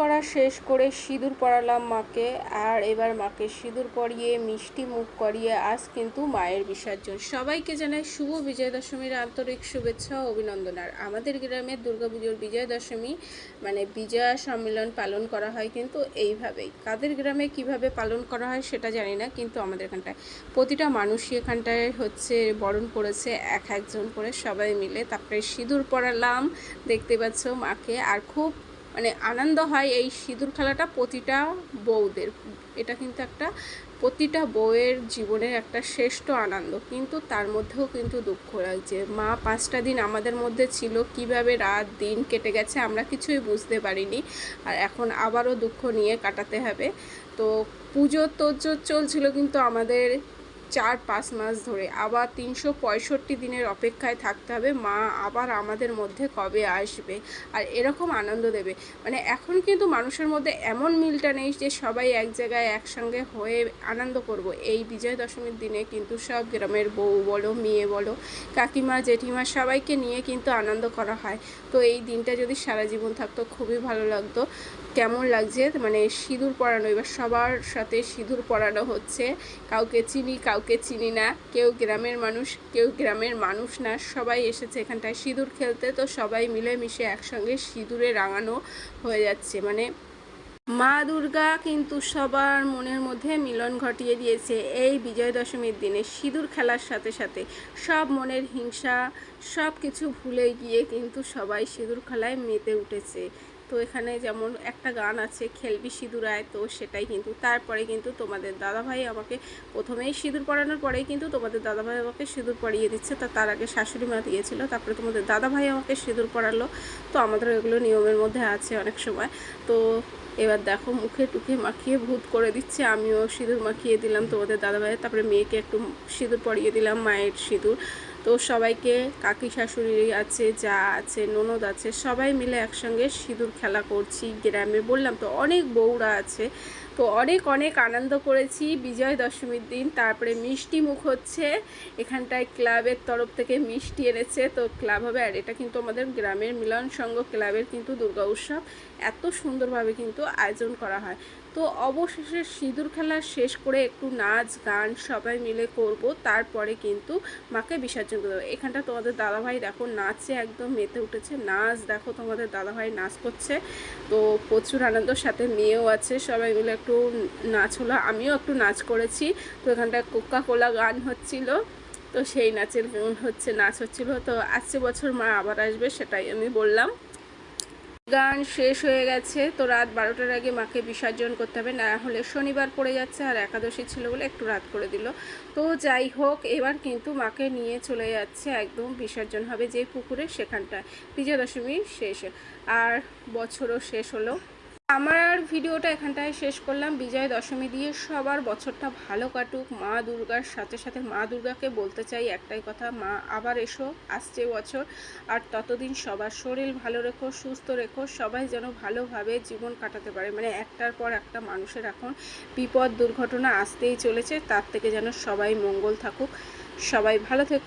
করা শেষ করে সিঁদুর পরালাম মাকে। আর এবার মাকে সিঁদুর পরিয়ে মিষ্টি মুখ করিয়ে আজ কিন্তু মায়ের বিসর্জন। সবাইকে জানাই শুভ বিজয়া দশমীর আন্তরিক শুভেচ্ছা ও অভিনন্দন। আর আমাদের গ্রামের দুর্গাপুজোর বিজয়া দশমী মানে বিজয়া সম্মেলন পালন করা হয় কিন্তু এইভাবেই। কাদের গ্রামে কিভাবে পালন করা হয় সেটা জানি না, কিন্তু আমাদের এখানটায় প্রতিটা মানুষই এখানটায় বরণ করেছে এক একজন করে সবাই মিলে। তারপরে সিঁদুর পরালাম দেখতে পাচ্ছ মাকে। আর খুব আনন্দ হয় এই সিঁদুর খেলাটা প্রতিটা বউদের। এটা কিন্তু একটা প্রতিটা বউয়ের জীবনের একটা শ্রেষ্ঠ আনন্দ, কিন্তু তার মধ্যেও কিন্তু দুঃখ লাগছে। মা 5টা দিন আমাদের মধ্যে ছিল, কিভাবে রাত দিন কেটে গেছে আমরা কিছুই বুঝতে পারিনি। আর এখন আবারও দুঃখ নিয়ে কাটাতে হবে। তো পুজোর তোড়জোড় চলছিল কিন্তু আমাদের 4-5 মাস ধরে। আবার 365 দিনের অপেক্ষায় থাকতে হবে মা আবার আমাদের মধ্যে কবে আসবে আর এরকম আনন্দ দেবে। এখন কিন্তু মানুষের মধ্যে এমন মিলটা নেই যে সবাই এক জায়গায় একসঙ্গে হয়ে আনন্দ করব। এই বিজয়া দশমীর দিনে কিন্তু সব গ্রামের বউ বলো, মেয়ে বলো, কাকিমা, জেঠিমা সবাইকে নিয়ে কিন্তু আনন্দ করা হয়। তো এই দিনটা যদি সারা জীবন থাকতো খুবই ভালো লাগতো। কেমন লাগছে সিঁদুর পরানো, এবার সবার সাথে সিঁদুর পরানো হচ্ছে। কাউকে চিনি কাউকে চিনি না, কেউ গ্রামের মানুষ কেউ গ্রামের মানুষ না, সবাই এসেছে এখানটায় সিঁদুর খেলতে। তো সবাই মিলেমিশে একসঙ্গে সিঁদুরে রাঙানো হয়ে যাচ্ছে। মা দুর্গা কিন্তু সবার মনের মধ্যে মিলন ঘটিয়ে দিয়েছে এই বিজয়া দশমীর দিনে। সিঁদুর খেলার সাথে সাথে সব মনের হিংসা সব কিছু ভুলে গিয়ে কিন্তু সবাই সিঁদুর খেলায় মেতে উঠেছে। তো এখানে যেমন একটা গান আছে খেলবি সিঁদুরায়, তো সেটাই কিন্তু। তারপরে কিন্তু তোমাদের দাদাভাই আমাকে প্রথমেই সিঁদুর পরানোর পরেই কিন্তু তোমাদের দাদাভাই আমাকে সিঁদুর পরিয়ে দিচ্ছে। তার আগে শাশুড়ি মা দিয়েছিল, তারপরে তোমাদের দাদাভাই আমাকে সিঁদুর পরালো। তো আমাদের এগুলো নিয়মের মধ্যে আছে অনেক সময়। তো এবার দেখো মুখে টুখে মাখিয়ে ভূত করে দিচ্ছে, আমিও সিঁদুর মাখিয়ে দিলাম তোমাদের দাদাভাইয়ের। তারপরে মেয়েকে একটু সিঁদুর পরিয়ে দিলাম মায়ের সিঁদুর। তো সবাইকে, কাকি শাশুড়ি আছে, যা আছে, ননদ আছে, সবাই মিলে একসঙ্গে সিঁদুর খেলা করছি গ্রামে। বললাম তো অনেক বউরা আছে। তো অনেক অনেক আনন্দ করেছি বিজয় দশমীর দিন। তারপরে মিষ্টি মুখ হচ্ছে, এখানটায় ক্লাবের তরফ থেকে মিষ্টি এনেছে। তো ক্লাব হবে, আর এটা কিন্তু আমাদের গ্রামের মিলন সংঘ ক্লাবের কিন্তু দুর্গা উৎসব এত সুন্দরভাবে কিন্তু আয়োজন করা হয়। তো অবশেষে সিঁদুর খেলা শেষ করে একটু নাচ গান সবাই মিলে করব, তারপরে কিন্তু মাকে বিসর্জন দেবো। এখানটা তোমাদের দাদাভাই দেখো নাচে একদম মেতে উঠেছে। নাচ দেখো, তোমাদের দাদাভাই নাচ করছে। তো প্রচুর আনন্দের সাথে মেয়েও আছে, সবাই মিলে একটু নাচ হলো, আমিও একটু নাচ করেছি। তো এখানটায় কোকা কোলা গান হচ্ছিল, তো সেই নাচ হচ্ছিল। তো আসছে বছর মা আবার আসবে, সেটাই আমি বললাম। গান শেষ হয়ে গেছে। তো রাত 12টার আগে মাকে বিসর্জন করতে হবে, না হলে শনিবার পড়ে যাচ্ছে, আর একাদশী ছিল বলে একটু রাত করে দিল। তো যাই হোক, এবার কিন্তু মাকে নিয়ে চলে যাচ্ছে, একদম বিসর্জন হবে যে পুকুরে সেখানটায়। বিজয়া দশমী শেষ আর বছরও শেষ হলো। আমার ভিডিওটা এখানটায় শেষ করলাম বিজয়া দশমী দিয়ে। সবার বছরটা ভালো কাটুক। মা দুর্গার সাথে সাথে মা দুর্গাকে বলতে চাই একটাই কথা, মা আবার এসো আসছে বছর। আর ততদিন সবার শরীর ভালো রেখো, সুস্থ রেখো, সবাই যেন ভালোভাবে জীবন কাটাতে পারে। একটার পর একটা মানুষের এখন বিপদ দুর্ঘটনা আসতেই চলেছে, তার থেকে যেন সবাই মঙ্গল থাকুক, সবাই ভালো থেকো।